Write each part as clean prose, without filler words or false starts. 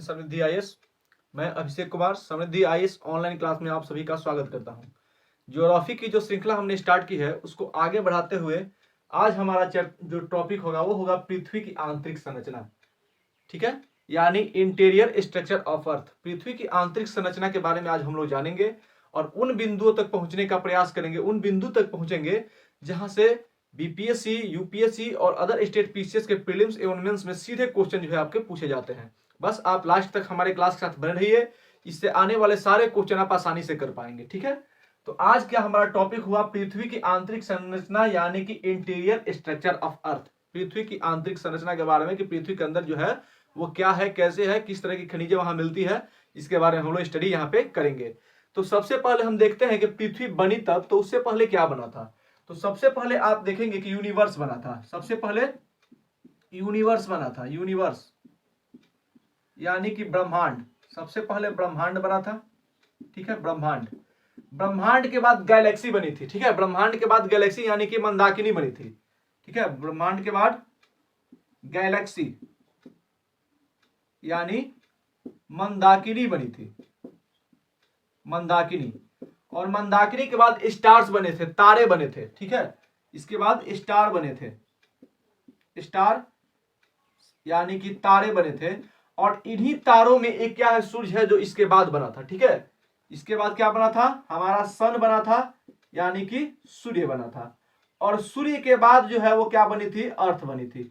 हैं समृद्धि आईएएस। मैं अभिषेक कुमार समृद्धि IAS online class में आप सभी का स्वागत करता हूं। ज्योग्राफी की जो श्रृंखला हमने स्टार्ट की है उसको आगे बढ़ाते हुए आज हमारा जो टॉपिक होगा वो होगा पृथ्वी की आंतरिक संरचना। ठीक है, यानी इंटीरियर स्ट्रक्चर ऑफ अर्थ। पृथ्वी की आंतरिक संरचना के बारे में आज हम लोग जानेंगे और उन बिंदुओं तक पहुंचने का प्रयास करेंगे, उन बिंदु तक पहुंचेंगे जहां से बीपीएससी, यूपीएससी और अदर स्टेट पीसीएस के प्रीलिम्स एवं मेंस में सीधे क्वेश्चन जो है आपके पूछे जाते हैं। बस आप लास्ट तक हमारे क्लास के साथ बने रहिए, इससे आने वाले सारे क्वेश्चन आप आसानी से कर पाएंगे। ठीक है, तो आज क्या हमारा टॉपिक हुआ पृथ्वी की आंतरिक संरचना यानी कि इंटीरियर स्ट्रक्चर ऑफ अर्थ। पृथ्वी की आंतरिक संरचना के बारे में कि पृथ्वी के अंदर जो है वो क्या है, कैसे है, किस तरह की खनिजें वहां मिलती है, इसके बारे में हम लोग स्टडी यहाँ पे करेंगे। तो सबसे पहले हम देखते हैं कि पृथ्वी बनी तब, तो उससे पहले क्या बना था। तो सबसे पहले आप देखेंगे कि यूनिवर्स बना था। सबसे पहले यूनिवर्स बना था, यूनिवर्स यानी कि ब्रह्मांड। सबसे पहले ब्रह्मांड बना था। ठीक है, ब्रह्मांड। ब्रह्मांड के बाद गैलेक्सी बनी थी। ठीक है, ब्रह्मांड के बाद गैलेक्सी यानी कि मंदाकिनी बनी थी। ठीक है, ब्रह्मांड के बाद गैलेक्सी यानी मंदाकिनी बनी थी, मंदाकिनी। और मंदाकिनी के बाद स्टार्स बने थे, तारे बने थे। ठीक है, इसके बाद स्टार बने थे, स्टार यानी कि तारे बने थे। और इन्हीं तारों में एक क्या है, सूर्य है, जो इसके बाद बना था। ठीक है, इसके बाद क्या बना था, हमारा सन बना था यानी कि सूर्य बना था। और सूर्य के बाद जो है वो क्या बनी थी, अर्थ बनी थी,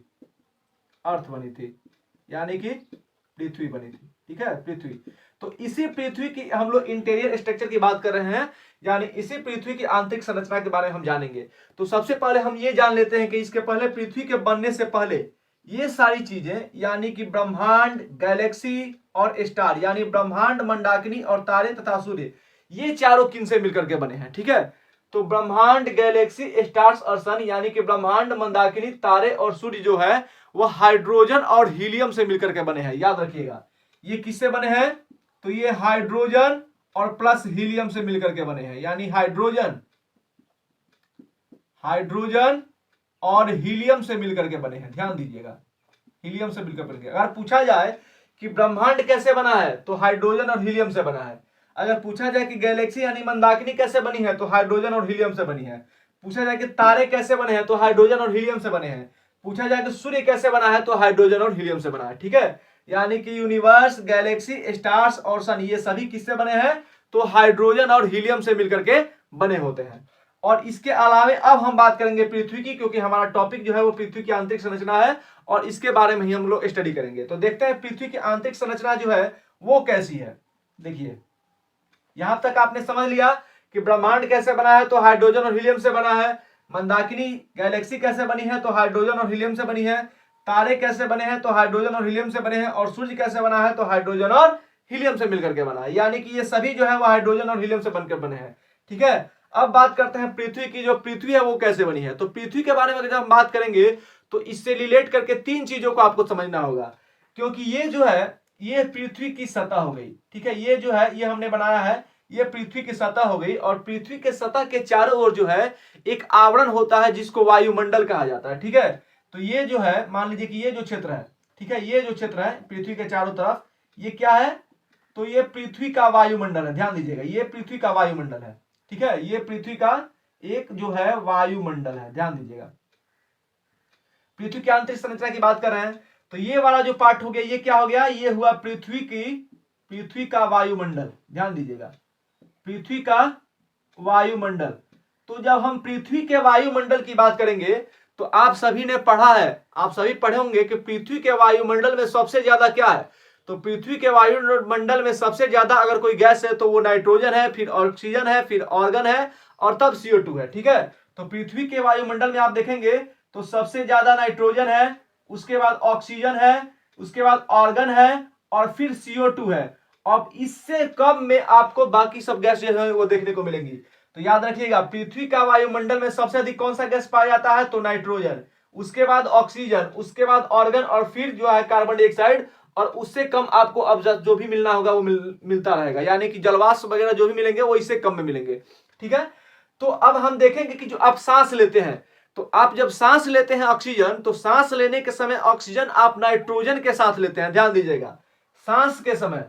अर्थ बनी थी यानी कि पृथ्वी बनी थी। ठीक है, पृथ्वी। तो इसी पृथ्वी की हम लोग इंटीरियर स्ट्रक्चर की बात कर रहे हैं, यानी इसी पृथ्वी की आंतरिक संरचना के बारे में हम जानेंगे। तो सबसे पहले हम ये जान लेते हैं कि इसके पहले, पृथ्वी के बनने से पहले ये सारी चीजें यानी कि ब्रह्मांड, गैलेक्सी और स्टार यानी ब्रह्मांड, मंदाकिनी और तारे तथा सूर्य, ये चारों किन से मिलकर के बने हैं। ठीक है, तो ब्रह्मांड, गैलेक्सी, स्टार्स और सन यानी कि ब्रह्मांड, मंदाकिनी, तारे और सूर्य जो है वह हाइड्रोजन और हीलियम से मिलकर के बने हैं। याद रखिएगा, ये किससे बने हैं, तो ये हाइड्रोजन और प्लस हीलियम से मिलकर के बने हैं, यानी हाइड्रोजन, हाइड्रोजन और हीलियम से मिलकर के बने हैं। ध्यान दीजिएगा, हीलियम से मिलकर बने। अगर पूछा जाए कि ब्रह्मांड कैसे बना है, तो हाइड्रोजन और हीलियम से बना है। अगर पूछा जाए कि गैलेक्सी यानी मंदाकिनी कैसे बनी है, तो हाइड्रोजन और हीलियम से बनी है। पूछा जाए कि तारे कैसे बने हैं, तो हाइड्रोजन और हीलियम से बने हैं। पूछा जाए कि सूर्य कैसे बना है, तो हाइड्रोजन और हीलियम से बना है। ठीक है, यानी कि यूनिवर्स, गैलेक्सी, स्टार्स और सन ये सभी किससे बने हैं, तो हाइड्रोजन और हीलियम से मिलकर के बने होते हैं। और इसके अलावे अब हम बात करेंगे पृथ्वी की, क्योंकि हमारा टॉपिक जो है वो पृथ्वी की आंतरिक संरचना है और इसके बारे में ही हम लोग स्टडी करेंगे। तो देखते हैं पृथ्वी की आंतरिक संरचना जो है वो कैसी है। देखिए, यहां तक आपने समझ लिया कि ब्रह्मांड कैसे बना है, तो हाइड्रोजन और हीलियम से बना है। मंदाकिनी, गैलेक्सी कैसे बनी है, तो हाइड्रोजन और हीलियम से बनी है। तारे कैसे बने हैं, तो हाइड्रोजन और हीलियम से बने हैं। और सूर्य कैसे बना है, तो हाइड्रोजन और हीलियम से मिलकर के बना है, यानी कि ये सभी जो है वो हाइड्रोजन और हीलियम से बनकर बने हैं। ठीक है, अब बात करते हैं पृथ्वी की। जो पृथ्वी है वो कैसे बनी है, तो पृथ्वी के बारे में जब हम बात करेंगे तो इससे रिलेट करके तीन चीजों को आपको समझना होगा, क्योंकि ये जो है ये पृथ्वी की सतह हो गई। ठीक है, ये जो है ये हमने बनाया है, ये पृथ्वी की सतह हो गई। और पृथ्वी के सतह के चारों ओर जो है एक आवरण होता है जिसको वायुमंडल कहा जाता है। ठीक है, तो ये जो है, मान लीजिए कि ये जो क्षेत्र है, ठीक है, ये जो क्षेत्र है पृथ्वी के चारों तरफ, ये क्या है, तो ये पृथ्वी का वायुमंडल है। ध्यान दीजिएगा, ये पृथ्वी का वायुमंडल है। ठीक है, ये पृथ्वी का एक जो है वायुमंडल है। ध्यान दीजिएगा, पृथ्वी की आंतरिक संरचना की बात कर रहे हैं, तो ये वाला जो पार्ट हो गया ये क्या हो गया, ये हुआ पृथ्वी का वायुमंडल। ध्यान दीजिएगा, पृथ्वी का वायुमंडल। तो जब हम पृथ्वी के वायुमंडल की बात करेंगे तो आप सभी ने पढ़ा है, आप सभी पढ़े होंगे कि पृथ्वी के वायुमंडल में सबसे ज्यादा क्या है, तो पृथ्वी के वायुमंडल में सबसे ज्यादा अगर कोई गैस है तो वो नाइट्रोजन है, फिर ऑक्सीजन है, फिर ऑर्गन है और तब CO2 है। ठीक है, तो पृथ्वी के वायुमंडल में आप देखेंगे तो सबसे ज्यादा नाइट्रोजन है, उसके बाद ऑक्सीजन है, उसके बाद ऑर्गन है और फिर CO2 है। अब इससे कम में आपको बाकी सब गैस जो है वो देखने को मिलेंगी। तो याद रखिएगा, पृथ्वी का वायुमंडल में सबसे अधिक कौन सा गैस पाया जाता है, तो नाइट्रोजन, उसके बाद ऑक्सीजन, उसके बाद ऑर्गन और फिर जो है कार्बन डाइऑक्साइड। और उससे कम आपको अब जो भी मिलना होगा वो मिलता रहेगा, यानी कि जलवाष्प वगैरह जो भी मिलेंगे वो इससे कम में मिलेंगे। ठीक है, तो अब हम देखेंगे कि जो आप सांस लेते हैं, तो आप जब सांस लेते हैं ऑक्सीजन, तो सांस लेने के समय ऑक्सीजन आप नाइट्रोजन के साथ लेते हैं। ध्यान दीजिएगा, सांस के समय,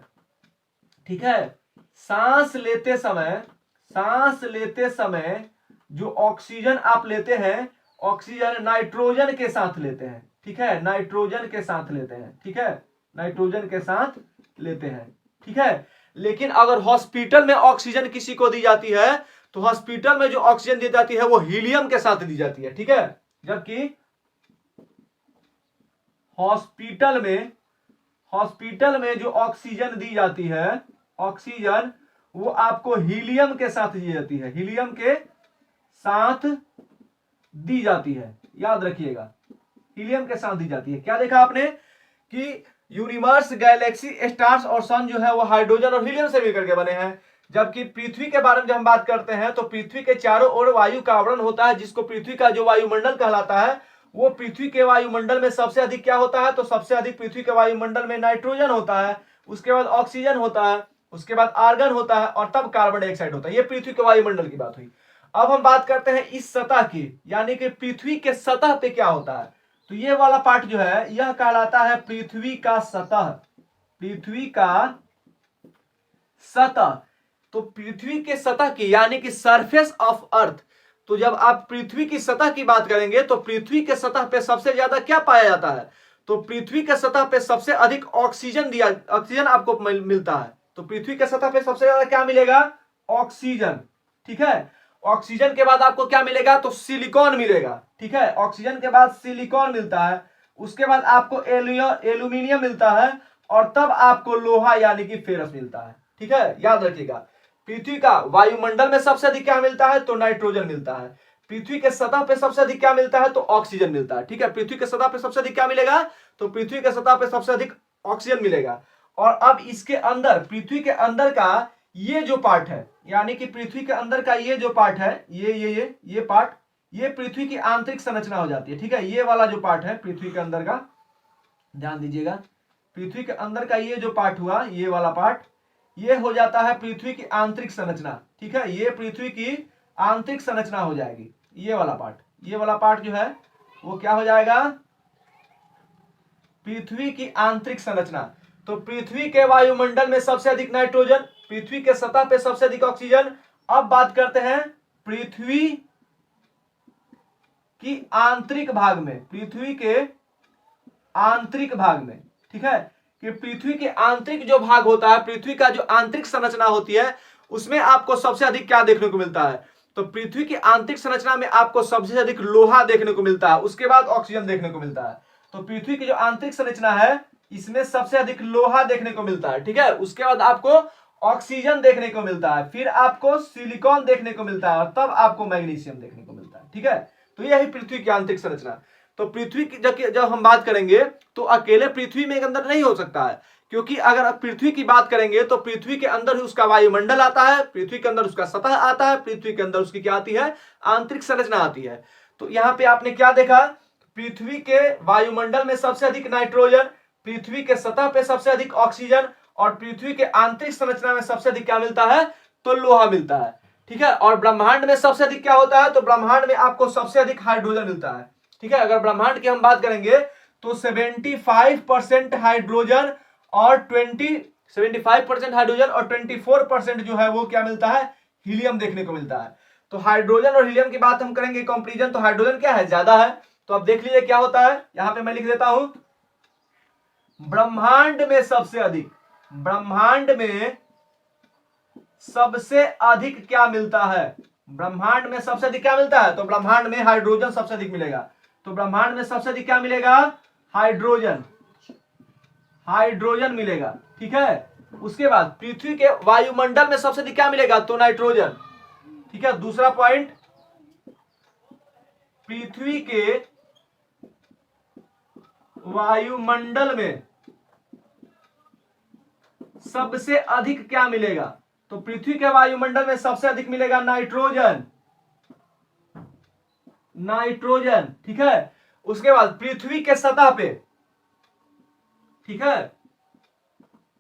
ठीक है, सांस लेते समय जो ऑक्सीजन आप लेते हैं, ऑक्सीजन नाइट्रोजन के साथ लेते हैं, ठीक है, नाइट्रोजन के साथ लेते हैं, ठीक है, नाइट्रोजन के साथ लेते हैं, ठीक है। लेकिन अगर हॉस्पिटल में ऑक्सीजन किसी को दी जाती है तो हॉस्पिटल में जो ऑक्सीजन दी जाती है वो हीलियम के साथ दी जाती है, ठीक है। जबकि हॉस्पिटल में जो ऑक्सीजन दी जाती है, ऑक्सीजन वो आपको हीलियम के साथ दी जाती है, हीलियम के साथ दी जाती है, याद रखिएगा, हीलियम के साथ दी जाती है। क्या देखा आपने कि यूनिवर्स, गैलेक्सी, स्टार्स और सन जो है वो हाइड्रोजन और हीलियम से मिलकर के बने हैं। जबकि पृथ्वी के बारे में जब हम बात करते हैं तो पृथ्वी के चारों ओर वायु का आवरण होता है, जिसको पृथ्वी का जो वायुमंडल कहलाता है, वो पृथ्वी के वायुमंडल में सबसे अधिक क्या होता है, तो सबसे अधिक पृथ्वी के वायुमंडल में नाइट्रोजन होता है, उसके बाद ऑक्सीजन होता है, उसके बाद आर्गन होता है और तब कार्बन डाइऑक्साइड होता है। ये पृथ्वी के वायुमंडल की बात हुई। अब हम बात करते हैं इस सतह की, यानी कि पृथ्वी के सतह पे क्या होता है। तो ये वाला पार्ट जो है यह कहलाता है पृथ्वी का सतह, पृथ्वी का सतह। तो पृथ्वी के सतह की यानी कि सरफेस ऑफ अर्थ, तो जब आप पृथ्वी की सतह की बात करेंगे तो पृथ्वी के सतह पे सबसे ज्यादा क्या पाया जाता है, तो पृथ्वी के सतह पे सबसे अधिक ऑक्सीजन आपको मिलता है। तो पृथ्वी के सतह पे सबसे ज्यादा क्या मिलेगा, ऑक्सीजन, ठीक है। ऑक्सीजन के बाद आपको क्या मिलेगा, तो सिलिकॉन मिलेगा, ठीक है, ऑक्सीजन के बाद सिलिकॉन मिलता है, उसके बाद आपको एल्यूमिनियम मिलता है और तब आपको लोहा यानी कि फेरस मिलता है, ठीक है, याद रखिएगा। पृथ्वी का वायुमंडल में सबसे अधिक क्या मिलता है, तो नाइट्रोजन मिलता है। पृथ्वी के सतह पे सबसे अधिक क्या मिलता है, तो ऑक्सीजन मिलता है, ठीक है। पृथ्वी के सतह पे सबसे अधिक क्या मिलेगा, तो पृथ्वी के सतह पे सबसे अधिक ऑक्सीजन मिलेगा। और अब इसके अंदर, पृथ्वी के अंदर का ये जो पार्ट है, यानी कि पृथ्वी के अंदर का ये जो पार्ट है, ये पार्ट, ये पृथ्वी की आंतरिक संरचना हो जाती है, ठीक है। ये वाला जो पार्ट है पृथ्वी के अंदर का, ध्यान दीजिएगा, पृथ्वी के अंदर का ये जो पार्ट हुआ, ये वाला पार्ट, ये हो जाता है पृथ्वी की आंतरिक संरचना, ठीक है। ये पृथ्वी की आंतरिक संरचना हो जाएगी, ये वाला पार्ट, ये वाला पार्ट जो है वो क्या हो जाएगा, पृथ्वी की आंतरिक संरचना। तो पृथ्वी के वायुमंडल में सबसे अधिक नाइट्रोजन, पृथ्वी के सतह पे सबसे अधिक ऑक्सीजन। अब बात करते हैं पृथ्वी की आंतरिक भाग में, पृथ्वी के आंतरिक भाग में, ठीक है, कि पृथ्वी के आंतरिक जो भाग होता है, पृथ्वी का जो आंतरिक संरचना होती है, उसमें आपको सबसे अधिक क्या देखने को मिलता है, तो पृथ्वी की आंतरिक संरचना में आपको सबसे अधिक लोहा देखने को मिलता है, उसके बाद ऑक्सीजन देखने को मिलता है। तो पृथ्वी की जो आंतरिक संरचना है इसमें सबसे अधिक लोहा देखने को मिलता है, ठीक है। उसके बाद आपको ऑक्सीजन देखने को मिलता है, फिर आपको सिलिकॉन देखने को मिलता है और तब आपको मैग्नीशियम देखने को मिलता है, ठीक है। तो यही पृथ्वी की आंतरिक संरचना। तो पृथ्वी की जब हम बात करेंगे तो अकेले पृथ्वी में अंदर नहीं हो सकता है, क्योंकि अगर आप पृथ्वी की बात करेंगे तो पृथ्वी के अंदर ही उसका वायुमंडल आता है, पृथ्वी के अंदर उसका सतह आता है, पृथ्वी के अंदर उसकी क्या आती है, आंतरिक संरचना आती है। तो यहाँ पे आपने क्या देखा, पृथ्वी के वायुमंडल में सबसे अधिक नाइट्रोजन, पृथ्वी के सतह पे सबसे अधिक ऑक्सीजन और पृथ्वी के आंतरिक संरचना में सबसे अधिक क्या मिलता है, तो लोहा मिलता है, ठीक है। और ब्रह्मांड में सबसे अधिक क्या होता है, तो ब्रह्मांड में आपको सबसे अधिक हाइड्रोजन मिलता है, ठीक है। अगर ब्रह्मांड की हम बात करेंगे तो 75% हाइड्रोजन और 75% हाइड्रोजन और 24% जो है वो क्या मिलता है, हीलियम देखने को मिलता है। तो हाइड्रोजन और हीलियम की बात हम करेंगे कंपैरिजन, तो हाइड्रोजन क्या है, ज्यादा है। तो अब देख लीजिए क्या होता है, यहां पे मैं लिख देता हूं, ब्रह्मांड में सबसे अधिक, ब्रह्मांड में सबसे अधिक क्या मिलता है, ब्रह्मांड में सबसे अधिक क्या मिलता है, तो ब्रह्मांड में हाइड्रोजन सबसे अधिक मिलेगा। तो ब्रह्मांड में सबसे अधिक क्या मिलेगा, हाइड्रोजन, हाइड्रोजन मिलेगा, ठीक है। उसके बाद पृथ्वी के वायुमंडल में सबसे अधिक क्या मिलेगा, तो नाइट्रोजन, ठीक है। दूसरा पॉइंट, पृथ्वी के वायुमंडल में सबसे अधिक क्या मिलेगा, तो पृथ्वी के वायुमंडल में सबसे अधिक मिलेगा नाइट्रोजन, नाइट्रोजन, ठीक है। उसके बाद पृथ्वी के सतह पे, ठीक है,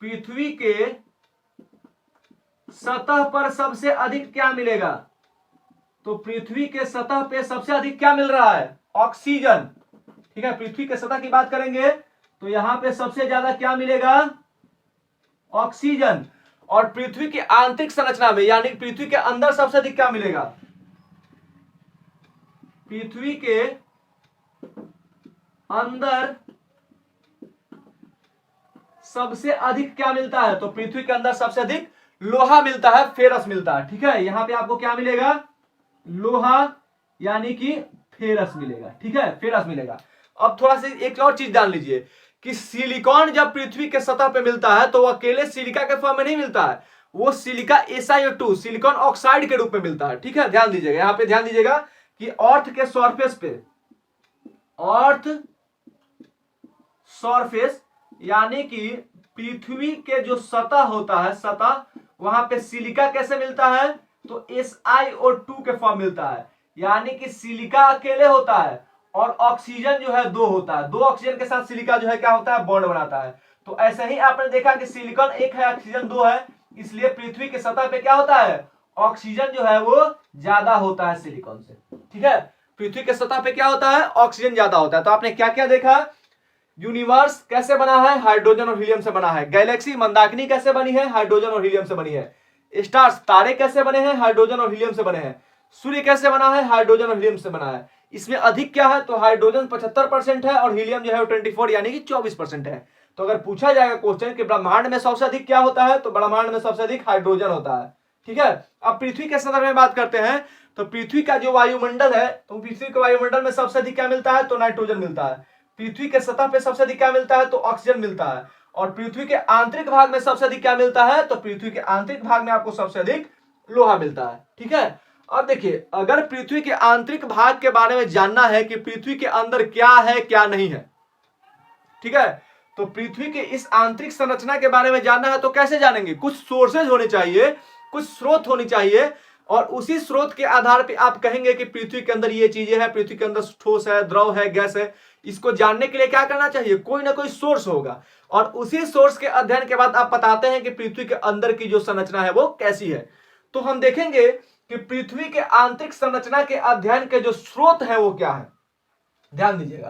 पृथ्वी के सतह पर सबसे अधिक क्या मिलेगा, तो पृथ्वी के सतह पे सबसे अधिक क्या मिल रहा है, ऑक्सीजन, ठीक है। पृथ्वी के सतह की बात करेंगे तो यहां पे सबसे ज्यादा क्या मिलेगा, ऑक्सीजन। और पृथ्वी की आंतरिक संरचना में यानी पृथ्वी के अंदर सबसे अधिक क्या मिलेगा? पृथ्वी के अंदर सबसे अधिक क्या मिलता है? तो पृथ्वी के अंदर सबसे अधिक लोहा मिलता है, फेरस मिलता है। ठीक है, यहां पे आपको क्या मिलेगा? लोहा यानी कि फेरस मिलेगा। ठीक है, फेरस मिलेगा। अब थोड़ा सा एक और चीज जान लीजिए कि सिलिकॉन जब पृथ्वी के सतह पे मिलता है तो वो अकेले सिलिका के फॉर्म में नहीं मिलता है, वो सिलिका SiO2 सिलिकॉन ऑक्साइड के रूप में मिलता है। ठीक है, ध्यान दीजिएगा, यहां पे ध्यान दीजिएगा कि अर्थ के सरफेस पे, अर्थ सरफेस यानी कि पृथ्वी के जो सतह होता है, सतह, वहां पे सिलिका कैसे मिलता है? तो SiO2 के फॉर्म मिलता है। यानी कि सिलिका अकेले होता है और ऑक्सीजन जो है दो होता है, दो ऑक्सीजन के साथ सिलिका जो है क्या होता है? बॉन्ड बनाता है। तो ऐसे ही आपने देखा कि सिलिकॉन एक है, ऑक्सीजन दो है, इसलिए पृथ्वी के सतह पे क्या होता है? ऑक्सीजन जो है वो ज्यादा होता है सिलिकॉन से। ठीक है, पृथ्वी के सतह पे क्या होता है? ऑक्सीजन ज्यादा होता है। तो आपने क्या क्या देखा? यूनिवर्स कैसे बना है? हाइड्रोजन और हीलियम से बना है। गैलेक्सी मंदाकिनी कैसे बनी है? हाइड्रोजन और हीलियम से बनी है। स्टार्स तारे कैसे बने हैं? हाइड्रोजन और हीलियम से बने हैं। सूर्य कैसे बना है? हाइड्रोजन और हीलियम से बना है। इसमें अधिक क्या है? तो हाइड्रोजन 75% है और हीलियम जो है 24 यानी कि 24% है। तो अगर पूछा जाएगा क्वेश्चन कि ब्रह्मांड में सबसे अधिक क्या होता है, तो ब्रह्मांड में सबसे अधिक हाइड्रोजन होता है। ठीक है, अब पृथ्वी के संदर्भ में बात करते हैं तो पृथ्वी का जो वायुमंडल है, तो पृथ्वी के वायुमंडल में सबसे अधिक क्या मिलता है? तो नाइट्रोजन मिलता है। पृथ्वी के सतह पे सबसे अधिक क्या मिलता है? तो ऑक्सीजन मिलता है। और पृथ्वी के आंतरिक भाग में सबसे अधिक क्या मिलता है? तो पृथ्वी के आंतरिक भाग में आपको सबसे अधिक लोहा मिलता है। ठीक है, अब देखिए, अगर पृथ्वी के आंतरिक भाग के बारे में जानना है कि पृथ्वी के अंदर क्या है क्या नहीं है, ठीक है, तो पृथ्वी के इस आंतरिक संरचना के बारे में जानना है तो कैसे जानेंगे? कुछ सोर्सेज होने चाहिए, कुछ स्रोत होनी चाहिए, और उसी स्रोत के आधार पे आप कहेंगे कि पृथ्वी के अंदर ये चीजें हैं, पृथ्वी के अंदर ठोस है, द्रव है, गैस है। इसको जानने के लिए क्या करना चाहिए? कोई ना कोई सोर्स होगा, और उसी सोर्स के अध्ययन के बाद आप बताते हैं कि पृथ्वी के अंदर की जो संरचना है वो कैसी है। तो हम देखेंगे कि पृथ्वी के आंतरिक संरचना के अध्ययन के जो स्रोत है वो क्या है। ध्यान दीजिएगा,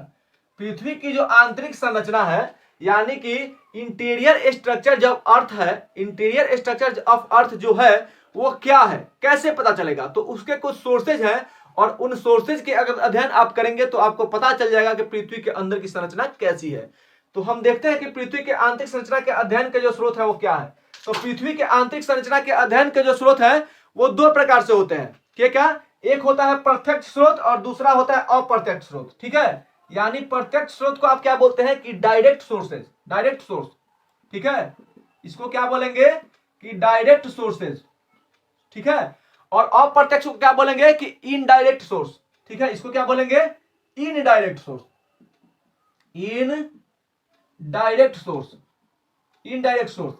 पृथ्वी की जो आंतरिक संरचना है यानी कि इंटीरियर स्ट्रक्चर जब अर्थ है, इंटीरियर स्ट्रक्चर ऑफ अर्थ जो है वो क्या है, कैसे पता चलेगा? तो उसके कुछ सोर्सेज हैं, और उन सोर्सेज के अगर अध्ययन आप करेंगे तो आपको पता चल जाएगा कि पृथ्वी के अंदर की संरचना कैसी है। तो हम देखते हैं कि पृथ्वी के आंतरिक संरचना के अध्ययन के जो स्रोत है वो क्या है। तो पृथ्वी के आंतरिक संरचना के अध्ययन के जो स्रोत है वो दो प्रकार से होते हैं। क्या? एक होता है प्रत्यक्ष स्रोत और दूसरा होता है अप्रत्यक्ष स्रोत। ठीक है, यानी प्रत्यक्ष स्रोत को आप क्या बोलते हैं? कि डायरेक्ट सोर्सेज, डायरेक्ट सोर्स। ठीक है, इसको क्या बोलेंगे? कि डायरेक्ट सोर्सेज। ठीक है, और अप्रत्यक्ष को क्या बोलेंगे? कि इनडायरेक्ट सोर्स। ठीक है, इसको क्या बोलेंगे? Indirect source, indirect source, indirect source.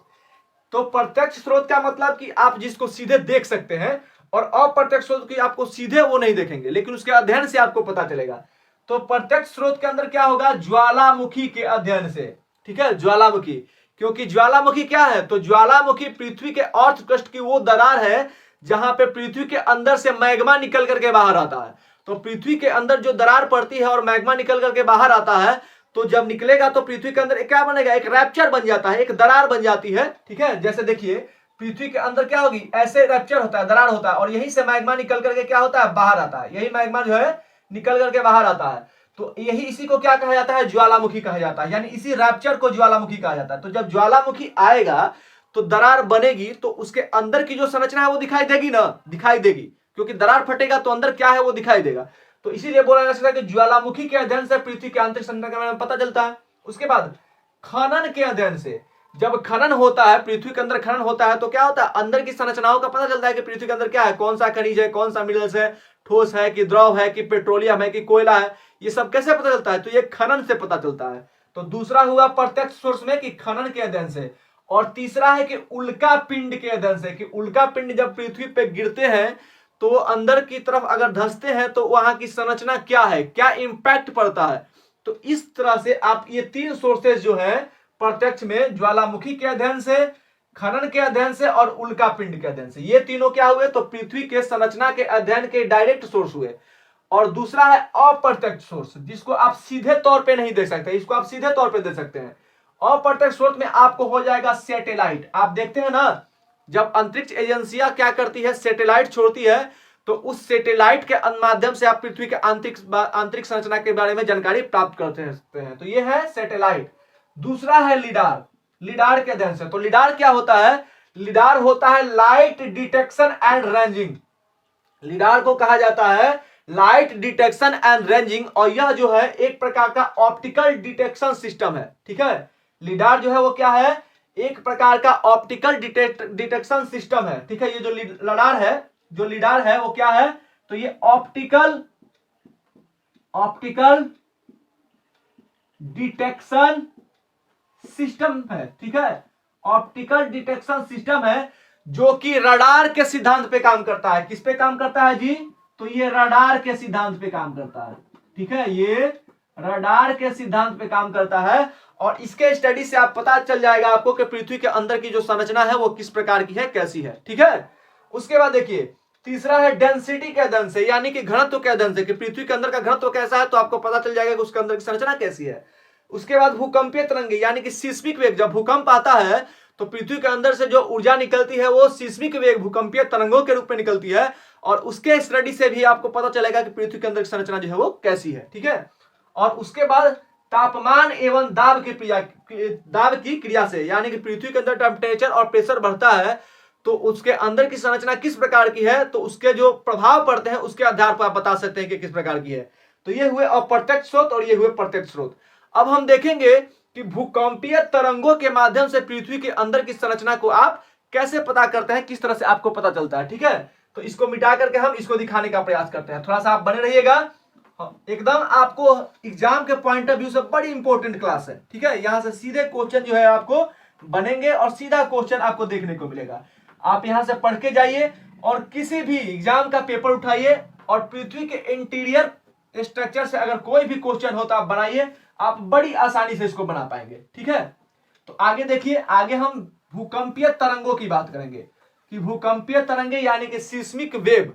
तो प्रत्यक्ष स्रोत का मतलब कि आप जिसको सीधे देख सकते हैं, और अप्रत्यक्ष स्रोत की आपको सीधे वो नहीं देखेंगे, लेकिन उसके अध्ययन से आपको पता चलेगा। तो प्रत्यक्ष स्रोत के अंदर क्या होगा? ज्वालामुखी के अध्ययन से। ठीक है, ज्वालामुखी, क्योंकि ज्वालामुखी क्या है? तो ज्वालामुखी पृथ्वी के अर्थ क्रस्ट की वो दरार है जहां पे पृथ्वी के अंदर से मैग्मा निकल करके बाहर आता है। तो पृथ्वी के अंदर जो दरार पड़ती है और मैग्मा निकल करके बाहर आता है, तो जब निकलेगा तो पृथ्वी के अंदर क्या बनेगा? एक रैप्चर बन जाता है, एक दरार बन जाती है। ठीक है, जैसे देखिए पृथ्वी के अंदर क्या होगी? ऐसे रैप्चर होता है, दरार होता है, और यहीं से मैग्मा निकल करके क्या होता है? बाहर आता है। यही मैग्मा जो है निकल करके बाहर आता है। तो यही, इसी को क्या कहा जाता है? ज्वालामुखी कहा जाता है, यानी इसी रैप्चर को ज्वालामुखी कहा जाता है। तो जब ज्वालामुखी आएगा तो दरार बनेगी, तो उसके अंदर की जो संरचना है वो दिखाई देगी ना, दिखाई देगी, क्योंकि दरार फटेगा तो अंदर क्या है वो दिखाई देगा। तो इसीलिए बोला जा सकता है कि ज्वालामुखी के अध्ययन से पृथ्वी के आंतरिक संरचना के बारे में पता चलता है। उसके बाद खनन के अध्ययन से, जब खनन होता है, पृथ्वी के अंदर खनन होता है, तो क्या होता है? अंदर की संरचनाओं का पता चलता है कि पृथ्वी के अंदर क्या है, कौन सा खनिज है, कौन सा मिनरल्स है, ठोस है कि द्रव है कि पेट्रोलियम है कि कोयला है, ये सब कैसे पता चलता है? तो ये खनन से पता चलता है। तो दूसरा हुआ प्रत्यक्ष सोर्स में कि खनन के अध्ययन से, और तीसरा है कि उल्का पिंड के अध्ययन से, कि उल्का पिंड जब पृथ्वी पे गिरते हैं तो अंदर की तरफ अगर धंसते हैं तो वहां की संरचना क्या है, क्या इंपैक्ट पड़ता है। तो इस तरह से आप ये तीन सोर्सेज जो है प्रत्यक्ष में, ज्वालामुखी के अध्ययन से, खनन के अध्ययन से और उल्का पिंड के अध्ययन से, ये तीनों क्या हुए? तो पृथ्वी के संरचना के अध्ययन के डायरेक्ट सोर्स हुए। और दूसरा है अप्रत्यक्ष सोर्स, जिसको आप सीधे तौर पे नहीं देख सकते, इसको आप सीधे तौर पे दे सकते हैं। अप्रत्यक्ष स्रोत में आपको हो जाएगा सैटेलाइट। आप देखते हैं ना, जब अंतरिक्ष एजेंसियां क्या करती है, सैटेलाइट छोड़ती है, तो उस सैटेलाइट के माध्यम से आप पृथ्वी के आंतरिक संरचना के बारे में जानकारी प्राप्त करते हैं। तो ये है सैटेलाइट। दूसरा है लिडार, लिडार के अध्ययन से। तो लिडार क्या होता है, लिडार होता है light detection and ranging. Lidar को कहा जाता है लाइट डिटेक्शन एंड रेंजिंग, और यह जो है एक प्रकार का ऑप्टिकल डिटेक्शन सिस्टम है। ठीक है, लिडार जो है वो क्या है, एक प्रकार का ऑप्टिकल डिटेक्शन सिस्टम है। ठीक है, ये जो लिडार है वो क्या है, तो ये ऑप्टिकल डिटेक्शन सिस्टम है। ठीक है, ऑप्टिकल डिटेक्शन सिस्टम है जो कि रडार के सिद्धांत पे काम करता है। किस पे काम करता है जी, तो ये रडार के सिद्धांत पे काम करता है। ठीक है, ये रडार के सिद्धांत पे काम करता है, और इसके स्टडी से आप पता चल जाएगा आपको कि पृथ्वी के अंदर की जो संरचना है वो किस प्रकार की है, कैसी है। ठीक है, उसके बाद देखिए तीसरा है डेंसिटी के अध्ययन से, यानी कि घनत्व के अध्ययन से, कि पृथ्वी के अंदर का घनत्व कैसा है, तो आपको पता चल जाएगा कि उसके अंदर की संरचना कैसी है। उसके बाद भूकंपीय तरंगे, यानी कि सिस्मिक वेग, जब भूकंप आता है तो पृथ्वी के अंदर से जो ऊर्जा निकलती है वो सिस्मिक वेग, भूकंपीय तरंगों के रूप में निकलती है, और उसके स्टडी से भी आपको पता चलेगा कि पृथ्वी के अंदर की संरचना जो है वो कैसी है। ठीक है, और उसके बाद तापमान एवं दाब की क्रिया से, यानी कि पृथ्वी के अंदर टेम्परेचर और प्रेशर बढ़ता है तो उसके अंदर की संरचना किस प्रकार की है, तो उसके जो प्रभाव पड़ते हैं उसके आधार पर आप बता सकते हैं कि किस प्रकार की है। तो ये हुए अप्रत्यक्ष स्रोत और ये हुए प्रत्यक्ष स्रोत। अब हम देखेंगे कि भूकंपीय तरंगों के माध्यम से पृथ्वी के अंदर की संरचना को आप कैसे पता करते हैं, किस तरह से आपको पता चलता है। ठीक है, तो इसको मिटा करके हम इसको दिखाने का प्रयास करते हैं। थोड़ा सा आप बने रहिएगा, एकदम आपको एग्जाम के पॉइंट ऑफ व्यू से बड़ी इंपॉर्टेंट क्लास है। ठीक है, यहां से सीधे क्वेश्चन जो है आपको बनेंगे और सीधा क्वेश्चन आपको देखने को मिलेगा। आप यहां से पढ़ के जाइए और किसी भी एग्जाम का पेपर उठाइए और पृथ्वी के इंटीरियर स्ट्रक्चर से अगर कोई भी क्वेश्चन हो तो आप बनाइए, आप बड़ी आसानी से इसको बना पाएंगे। ठीक है, तो आगे देखिए, आगे हम भूकंपीय तरंगों की बात करेंगे कि भूकंपीय तरंगे यानी कि सिस्मिक वेव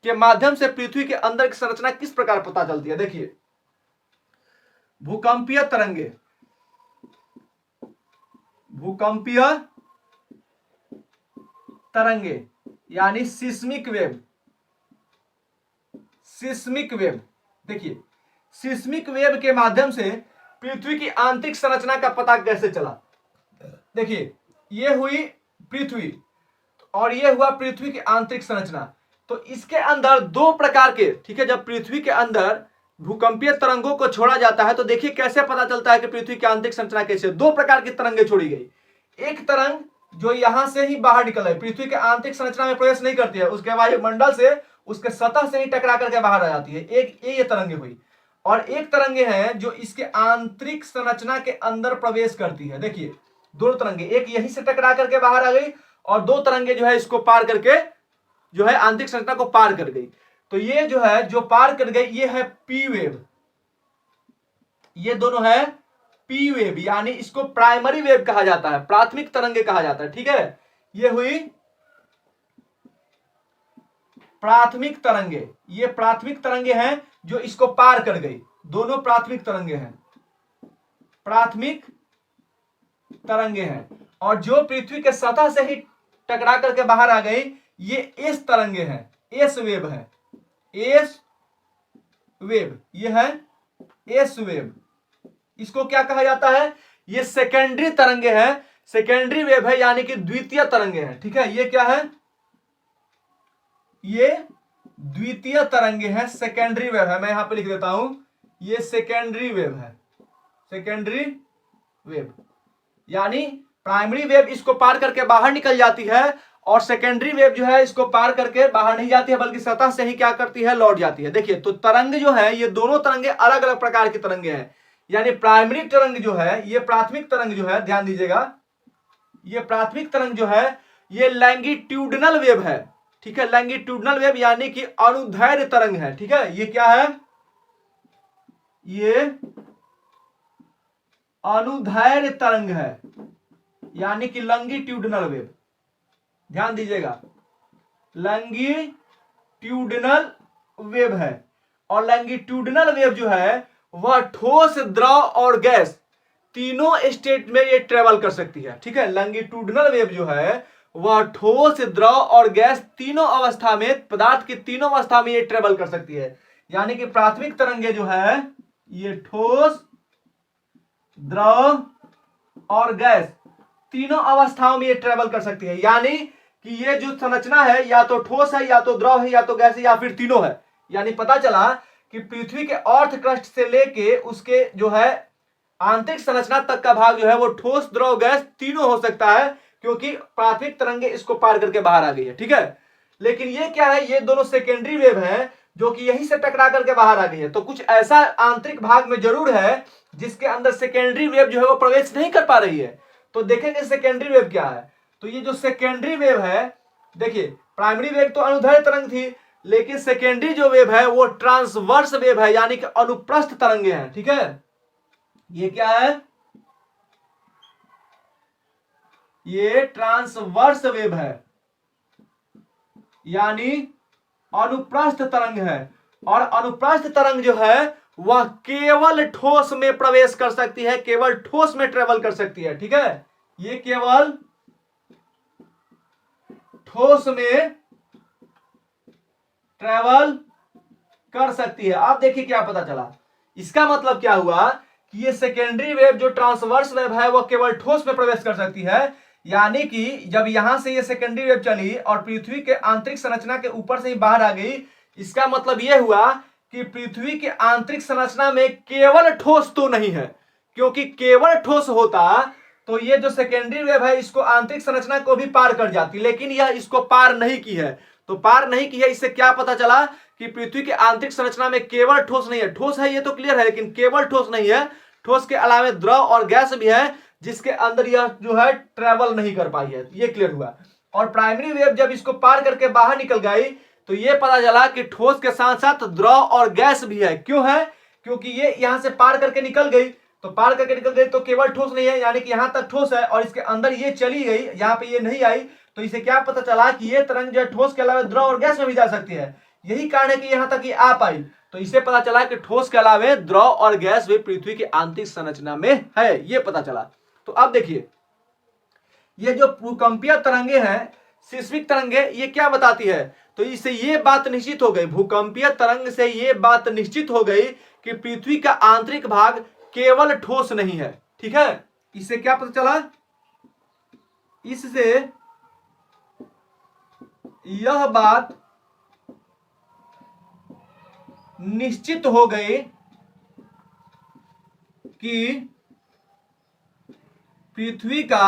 के माध्यम से पृथ्वी के अंदर की संरचना किस प्रकार पता चलती है। देखिए भूकंपीय तरंगे, भूकंपीय तरंगे यानी सिस्मिक वेव, सिस्मिक वेव। देखिए सिस्मिक वेव के माध्यम से पृथ्वी की आंतरिक संरचना का पता कैसे चला। देखिए ये हुई पृथ्वी और ये हुआ पृथ्वी की आंतरिक संरचना। तो इसके अंदर दो प्रकार के, ठीक है, जब पृथ्वी के अंदर भूकंपीय तरंगों को छोड़ा जाता है तो देखिए कैसे पता चलता है कि पृथ्वी की आंतरिक संरचना कैसे। दो प्रकार की तरंगें छोड़ी गई। एक तरंग जो यहां से ही बाहर निकल है, पृथ्वी के आंतरिक संरचना में प्रवेश नहीं करती है, उसके वायुमंडल से उसके सतह से ही टकरा करके बाहर आ जाती है। एक ये तरंगे हुई, और एक तरंगे हैं जो इसके आंतरिक संरचना के अंदर प्रवेश करती है। देखिए दो तरंगे, एक यहीं से टकरा करके बाहर आ गई और दो तरंगे जो है इसको पार करके जो है आंतरिक संरचना को पार कर गई। तो ये जो है जो पार कर गई ये है पी वेव, ये दोनों है पी वेव, यानी इसको प्राइमरी वेव कहा जाता है, प्राथमिक तरंगे कहा जाता है। ठीक है, ये हुई प्राथमिक तरंगे, ये प्राथमिक तरंगे हैं जो इसको पार कर गई। दोनों प्राथमिक तरंगे हैं, प्राथमिक तरंगे हैं, और जो पृथ्वी के सतह से ही टकरा करके बाहर आ गई ये एस तरंगे हैं, एस वेव है, एस वेव, ये है एस वेव। इसको क्या कहा जाता है, ये सेकेंडरी तरंगे हैं, सेकेंडरी वेव है यानी कि द्वितीय तरंगे हैं। ठीक है, ये क्या है, ये द्वितीय तरंगे हैं, सेकेंडरी वेव है। मैं यहां पे लिख देता हूं, ये सेकेंडरी वेव है, सेकेंडरी वेव, यानी प्राइमरी वेव इसको पार करके बाहर निकल जाती है और सेकेंडरी वेव जो है इसको पार करके बाहर नहीं जाती है बल्कि सतह से ही क्या करती है, लौट जाती है। देखिए तो तरंग जो है ये दोनों तरंगे अलग अलग प्रकार की तरंगे हैं, यानी प्राइमरी तरंग जो है, ये प्राथमिक तरंग जो है, ध्यान दीजिएगा, ये प्राथमिक तरंग जो है ये लैंगिट्यूडनल वेव है। ठीक है, लैंगिट्यूडनल वेव यानी कि अनुदैर्ध्य तरंग है। ठीक है, ये क्या है, ये अनुदैर्ध्य तरंग है यानी कि लैंगिट्यूडनल वेव। ध्यान दीजिएगा, लैंगिट्यूडनल वेव है, और लैंगिट्यूडनल वेव जो है वह ठोस, द्रव और गैस तीनों स्टेट में ये ट्रेवल कर सकती है। ठीक है, लॉन्गिट्यूडिनल वेव जो है वह ठोस, द्रव और गैस तीनों अवस्था में, पदार्थ की तीनों अवस्था में ये ट्रेवल कर सकती है। यानी कि प्राथमिक तरंगे जो है ये ठोस, द्रव और गैस तीनों अवस्थाओं में ये ट्रेवल कर सकती है। यानी कि ये जो संरचना है या तो ठोस है, या तो द्रव है, या तो गैस है, या फिर तीनों है। यानी पता चला कि पृथ्वी के अर्थ क्रस्ट से लेके उसके जो है आंतरिक संरचना तक का भाग जो है वो ठोस, द्रव, गैस तीनों हो सकता है, क्योंकि प्राथमिक तरंगे इसको पार करके बाहर आ गई है। ठीक है, लेकिन ये क्या है, ये दोनों सेकेंडरी वेव है जो कि यहीं से टकरा करके बाहर आ गई है। तो कुछ ऐसा आंतरिक भाग में जरूर है जिसके अंदर सेकेंडरी वेव जो है वो प्रवेश नहीं कर पा रही है। तो देखेंगे सेकेंडरी वेव क्या है। तो ये जो सेकेंडरी वेव है, देखिए प्राइमरी वेव तो अनुदैर्ध्य तरंग थी, लेकिन सेकेंडरी जो वेव है वो ट्रांसवर्स वेव है, यानी कि अनुप्रस्थ तरंगे हैं। ठीक है, ये क्या है, ये ट्रांसवर्स वेव है, यानी अनुप्रस्थ तरंग है। और अनुप्रस्थ तरंग जो है वह केवल ठोस में प्रवेश कर सकती है, केवल ठोस में ट्रेवल कर सकती है। ठीक है, ये केवल ठोस में ट्रेवल कर सकती है। आप देखिए क्या पता चला, इसका मतलब क्या हुआ कि ये सेकेंडरी वेव जो ट्रांसवर्स वेव है वह केवल ठोस में प्रवेश कर सकती है। यानी कि जब यहां से ये सेकेंडरी वेव चली और पृथ्वी के आंतरिक संरचना के ऊपर से ही बाहर आ गई, इसका मतलब यह हुआ कि पृथ्वी के आंतरिक संरचना में केवल ठोस तो नहीं है, क्योंकि केवल ठोस होता तो ये जो सेकेंडरी वेव है इसको आंतरिक संरचना को भी पार कर जाती, लेकिन यह इसको पार नहीं की है। तो पार नहीं की है, इससे क्या पता चला कि पृथ्वी के आंतरिक संरचना में केवल ठोस नहीं है, ठोस है ये तो क्लियर है, लेकिन केवल ठोस नहीं है, ठोस के अलावा द्रव और गैस भी है जिसके अंदर यह जो है ट्रेवल नहीं कर पाई है। ये क्लियर हुआ। और प्राइमरी वेव जब इसको पार करके बाहर निकल गई तो ये पता चला कि ठोस के साथ साथ द्रव और गैस भी है। क्यों है, क्योंकि ये यहां से पार करके निकल गई, तो पार करके निकल गई तो केवल ठोस नहीं है, यानी कि यहां तक ठोस है और इसके अंदर ये चली गई, यहां पे ये नहीं आई, तो इसे क्या पता चला कि ये तरंग जो है ठोस के अलावा द्रव और गैस में भी जा सकती है। यही कारण है कि यहां तक ये आ पाई। तो इसे पता चला कि ठोस के अलावा द्रव और गैस भी पृथ्वी की आंतरिक संरचना में है, ये पता चला। तो अब देखिए ये जो भूकंपीय तरंगे हैं, सिस्मिक तरंगे, ये क्या बताती है, तो इससे ये बात निश्चित हो गई, भूकंपीय तरंग से ये बात निश्चित हो गई कि पृथ्वी का आंतरिक भाग केवल ठोस नहीं है। ठीक है, इससे क्या पता चला, इससे यह बात निश्चित हो गई कि पृथ्वी का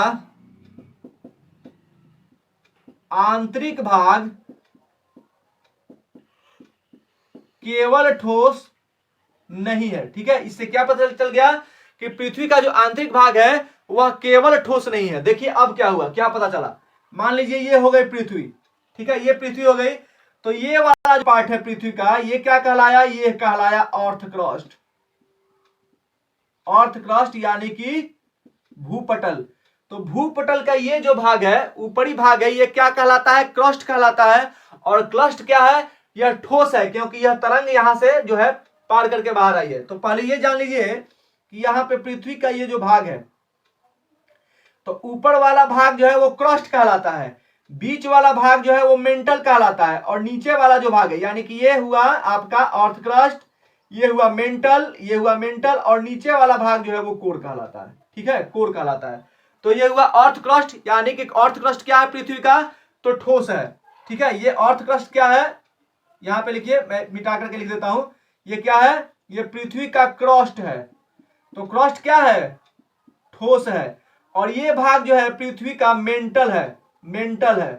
आंतरिक भाग केवल ठोस नहीं है। ठीक है, इससे क्या पता चल गया कि पृथ्वी का जो आंतरिक भाग है वह केवल ठोस नहीं है। देखिए अब क्या हुआ, क्या पता चला, मान लीजिए ये हो गई पृथ्वी। ठीक है, ये पृथ्वी हो गई, तो ये वाला जो पार्ट है पृथ्वी का, ये क्या कहलाया, ये कहलाया अर्थ क्रस्ट। अर्थ क्रस्ट यानी कि भूपटल। तो भूपटल का ये जो भाग है, ऊपरी भाग है, ये क्या कहलाता है, क्रस्ट कहलाता है। और क्रस्ट क्या है, यह ठोस है, क्योंकि यह तरंग यहां से जो है पार करके बाहर आई है। तो पहले ये जान लीजिए कि यहां पे पृथ्वी का ये जो भाग है, तो ऊपर वाला भाग जो है वो क्रस्ट कहलाता है, बीच वाला भाग जो है वो मेंटल कहलाता है, और नीचे वाला जो भाग है, यानी कि ये हुआ आपका अर्थ क्रस्ट, ये हुआ मेंटल, ये हुआ मेंटल, और नीचे वाला भाग जो है वो कोर कहलाता है। ठीक है, कोर कहलाता है। तो ये हुआ अर्थ क्रस्ट, यानी कि अर्थ क्रस्ट क्या है पृथ्वी का, तो ठोस है। ठीक है, ये अर्थ क्रस्ट क्या है, यहां पे लिखिए, मैं मिटा करके लिख देता हूं, ये क्या है, ये पृथ्वी का क्रस्ट है। तो क्रस्ट क्या है, ठोस है। और ये भाग जो है पृथ्वी का मेंटल है, मेंटल है।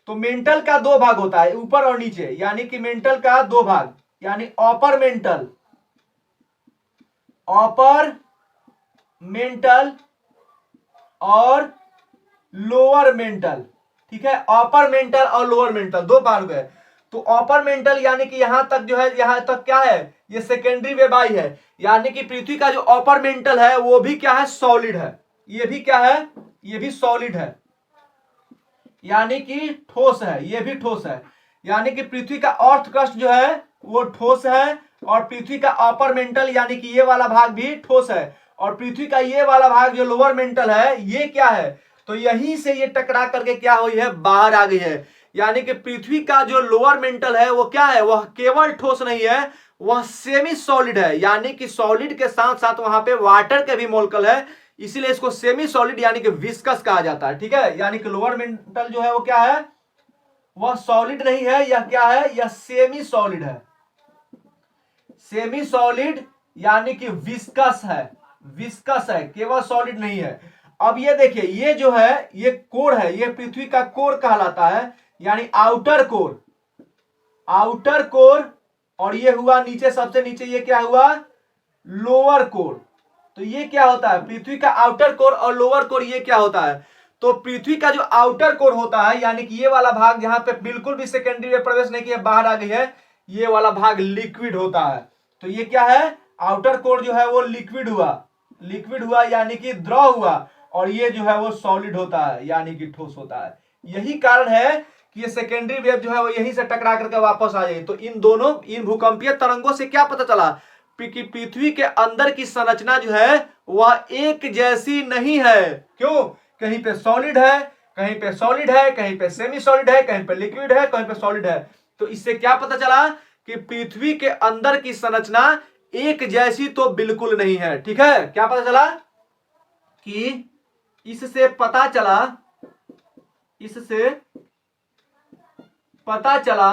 तो मेंटल का दो भाग होता है, ऊपर और नीचे, यानी कि मेंटल का दो भाग, यानी अपर मेंटल, अपर मेंटल और लोअर मेंटल। ठीक है, अपर मेंटल और लोअर मेंटल दो भाग है। तो अपर मेंटल यानी कि यहां तक जो है, यहां तक क्या है, ये सेकेंडरी वेव आई है, यानी कि पृथ्वी का जो अपर मेंटल है वो भी क्या है, सॉलिड है। ये भी क्या है, ये भी सॉलिड है, यानी कि ठोस है, ये भी ठोस है। यानी कि पृथ्वी का अर्थ क्रस्ट जो है वो ठोस है, और पृथ्वी का अपर मेंटल यानी कि ये वाला भाग भी ठोस है। और पृथ्वी का ये वाला भाग जो लोअर मेंटल है ये क्या है, तो यहीं से ये टकरा करके क्या हुई है, बाहर आ गई है। यानी कि पृथ्वी का जो लोअर मेंटल है वो क्या है, वह केवल ठोस नहीं है, वह सेमी सॉलिड है। यानी कि सॉलिड के साथ साथ वहां पे वाटर के भी मॉलिक्यूल है, इसीलिए इसको सेमी सॉलिड यानी कि विस्कस कहा जाता है। ठीक है, यानी कि लोअर मेंटल जो है वो क्या है, वह सॉलिड नहीं है, यह क्या है, यह सेमी सॉलिड है। सेमी सॉलिड यानी कि विस्कस है, विस्कस है, केवल सॉलिड नहीं है। अब ये देखिए, ये जो है ये कोर है, ये पृथ्वी का कोर कहलाता है, यानी आउटर कोर, आउटर कोर। और ये हुआ नीचे, सबसे नीचे ये क्या हुआ, लोअर कोर। तो ये क्या होता है, पृथ्वी का आउटर कोर और लोअर कोर, ये क्या होता है, तो पृथ्वी का जो आउटर कोर होता है यानी कि ये वाला भाग जहां पे बिल्कुल भी सेकेंडरी में प्रवेश नहीं किया, बाहर आ गई है, ये वाला भाग लिक्विड होता है। तो ये क्या है, आउटर कोर जो है वो लिक्विड हुआ, लिक्विड हुआ यानी कि द्रव हुआ, और ये जो है वो सॉलिड होता है यानी कि ठोस होता है। यही कारण है कि ये सेकेंडरी वेव जो है वो यहीं से टकरा करके वापस आ जाएगी। तो इन दोनों, इन भूकंपीय तरंगों से क्या पता चला कि पृथ्वी के अंदर की संरचना जो है वह एक जैसी नहीं है। क्यों, कहीं पे सॉलिड है, कहीं पे सॉलिड है, कहीं पे सेमी सॉलिड है, कहीं पे लिक्विड है, कहीं पे सॉलिड है। तो इससे क्या पता चला कि पृथ्वी के अंदर की संरचना एक जैसी तो बिल्कुल नहीं है। ठीक है, क्या पता चला कि इससे पता चला, इससे पता चला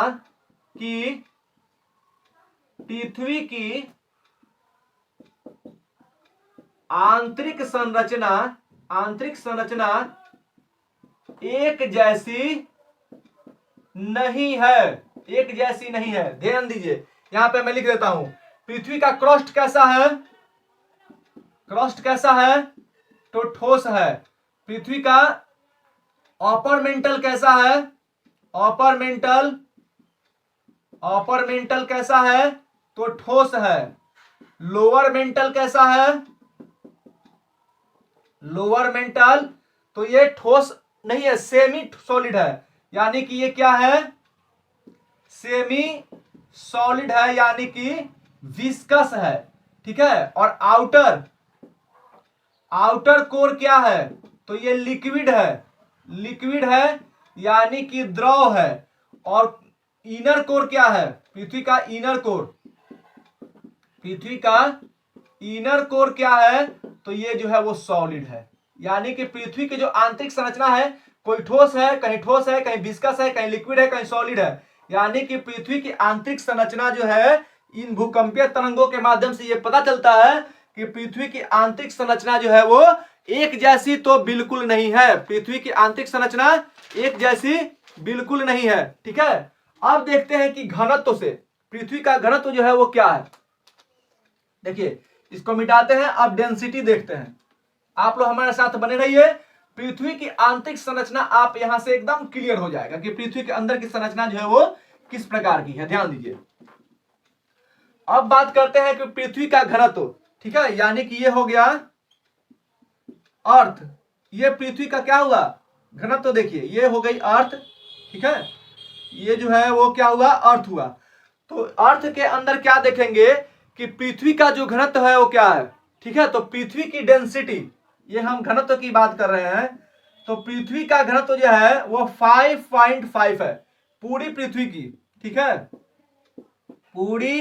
कि पृथ्वी की आंतरिक संरचना, आंतरिक संरचना एक जैसी नहीं है, एक जैसी नहीं है। ध्यान दीजिए, यहां पे मैं लिख देता हूं, पृथ्वी का क्रस्ट कैसा है, क्रस्ट कैसा है, तो ठोस है। पृथ्वी का अपर मेंटल कैसा है, अपर मेंटल, अपर मेंटल कैसा है, तो ठोस है। लोअर मेंटल कैसा है, लोअर मेंटल, तो ये ठोस नहीं है, सेमी सॉलिड है, यानी कि ये क्या है, सेमी सॉलिड है, यानी कि विस्कस है। ठीक है, और आउटर, आउटर कोर क्या है, तो ये लिक्विड है, लिक्विड है यानी कि द्रव है। और इनर कोर क्या है, पृथ्वी का इनर कोर, पृथ्वी का इनर कोर क्या है, तो ये जो है वो सॉलिड है। यानी कि पृथ्वी की जो आंतरिक संरचना है, कोई ठोस है, कहीं ठोस है, कहीं विस्कस है, कहीं लिक्विड है, कहीं सॉलिड है। यानी कि पृथ्वी की आंतरिक संरचना जो है, इन भूकंपीय तरंगों के माध्यम से ये पता चलता है कि पृथ्वी की आंतरिक संरचना जो है वो एक जैसी तो बिल्कुल नहीं है। पृथ्वी की आंतरिक संरचना एक जैसी बिल्कुल नहीं है। ठीक है, अब देखते हैं कि घनत्व से पृथ्वी का घनत्व जो है वो क्या है। देखिए, इसको मिटाते हैं, अब डेंसिटी देखते हैं। आप लोग हमारे साथ बने रहिए। पृथ्वी की आंतरिक संरचना आप यहां से एकदम क्लियर हो जाएगा कि पृथ्वी के अंदर की संरचना जो है वो किस प्रकार की है। ध्यान दीजिए, अब बात करते हैं कि पृथ्वी का घनत्व। ठीक है, यानी कि ये हो गया अर्थ, ये पृथ्वी का क्या हुआ, घनत्व। देखिए, ये हो गई अर्थ। ठीक है, ये जो है वो क्या हुआ, अर्थ हुआ। तो अर्थ के अंदर क्या देखेंगे कि पृथ्वी का जो घनत्व है वो क्या है। ठीक है, तो पृथ्वी की डेंसिटी, ये हम घनत्व की बात कर रहे हैं, तो पृथ्वी का घनत्व जो है वो 5.5 है पूरी पृथ्वी की। ठीक है, पूरी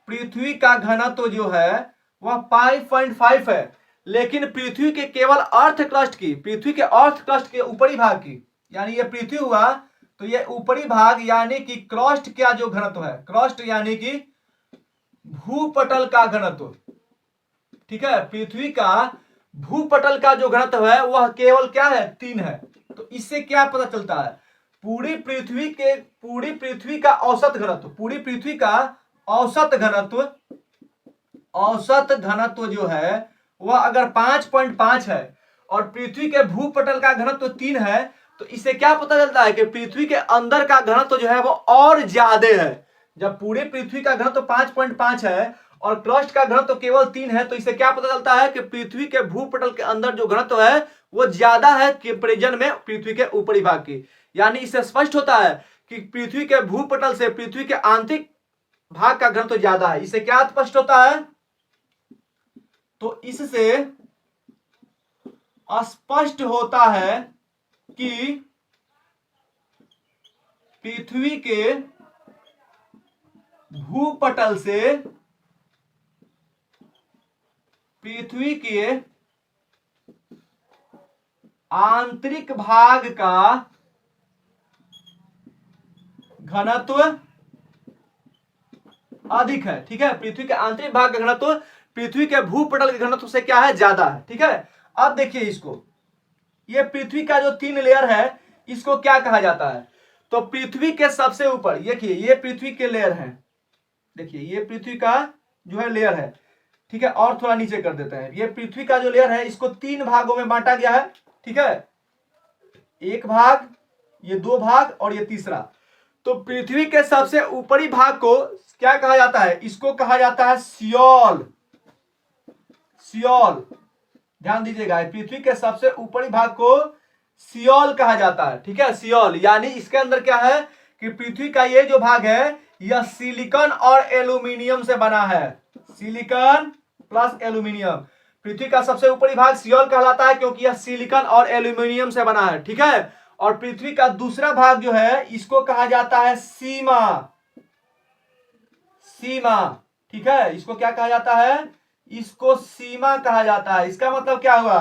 पृथ्वी का घनत्व जो है वह 5.5 है। लेकिन पृथ्वी के केवल अर्थ क्रस्ट की, पृथ्वी के अर्थ क्रस्ट के ऊपरी भाग की, यानी ये पृथ्वी हुआ, तो ये ऊपरी भाग यानी कि क्रस्ट का जो घनत्व है, क्रस्ट यानी कि भूपटल का घनत्व। ठीक है, पृथ्वी का भूपटल का जो घनत्व है वह केवल क्या है, 3 है। तो इससे क्या पता चलता है, पूरी पृथ्वी का औसत घनत्व, पूरी पृथ्वी का औसत घनत्व, औसत घनत्व जो है वह अगर 5.5 है और पृथ्वी के भूपटल का घनत्व 3 है, तो इससे क्या पता चलता है कि पृथ्वी के अंदर का घनत्व जो है वो और ज्यादा है। जब पूरी पृथ्वी का घनत्व 5.5 है और क्रस्ट का घनत्व केवल 3 है, तो इससे क्या पता चलता है कि पृथ्वी के भूपटल के अंदर जो घनत्व है वो ज्यादा है कंपैरिजन में पृथ्वी के ऊपरी भाग की। यानी इससे स्पष्ट होता है कि पृथ्वी के भूपटल से पृथ्वी के आंतरिक भाग का घनत्व ज्यादा है। इससे क्या स्पष्ट होता है, तो इससे स्पष्ट होता है कि पृथ्वी के भूपटल से पृथ्वी के आंतरिक भाग का घनत्व अधिक है। ठीक है, पृथ्वी के आंतरिक भाग का घनत्व पृथ्वी के भूपटल के घनत्व से क्या है, ज्यादा है। ठीक है, अब देखिए इसको, ये पृथ्वी का जो 3 लेयर है इसको क्या कहा जाता है? तो पृथ्वी के सबसे ऊपर देखिए, ये पृथ्वी के लेयर है, देखिए ये पृथ्वी का जो है लेयर है। ठीक है, और थोड़ा नीचे कर देते हैं। ये पृथ्वी का जो लेयर है इसको 3 भागों में बांटा गया है। ठीक है, एक भाग, ये 2 भाग और ये तीसरा। तो पृथ्वी के सबसे ऊपरी भाग को क्या कहा जाता है? इसको कहा जाता है सियोल। सियोल, ध्यान दीजिएगा, पृथ्वी के सबसे ऊपरी भाग को सियोल कहा जाता है। ठीक है, सियोल, यानी इसके अंदर क्या है कि पृथ्वी का ये जो भाग है यह सिलिकॉन और एल्यूमिनियम से बना है। सिलिकॉन प्लस एल्यूमिनियम, पृथ्वी का सबसे ऊपरी भाग सियोल कहलाता है क्योंकि यह सिलिकॉन और एल्यूमिनियम से बना है। ठीक है, और पृथ्वी का दूसरा भाग जो है इसको कहा जाता है सीमा। सीमा, ठीक है, इसको क्या कहा जाता है? इसको सीमा कहा जाता है। इसका मतलब क्या हुआ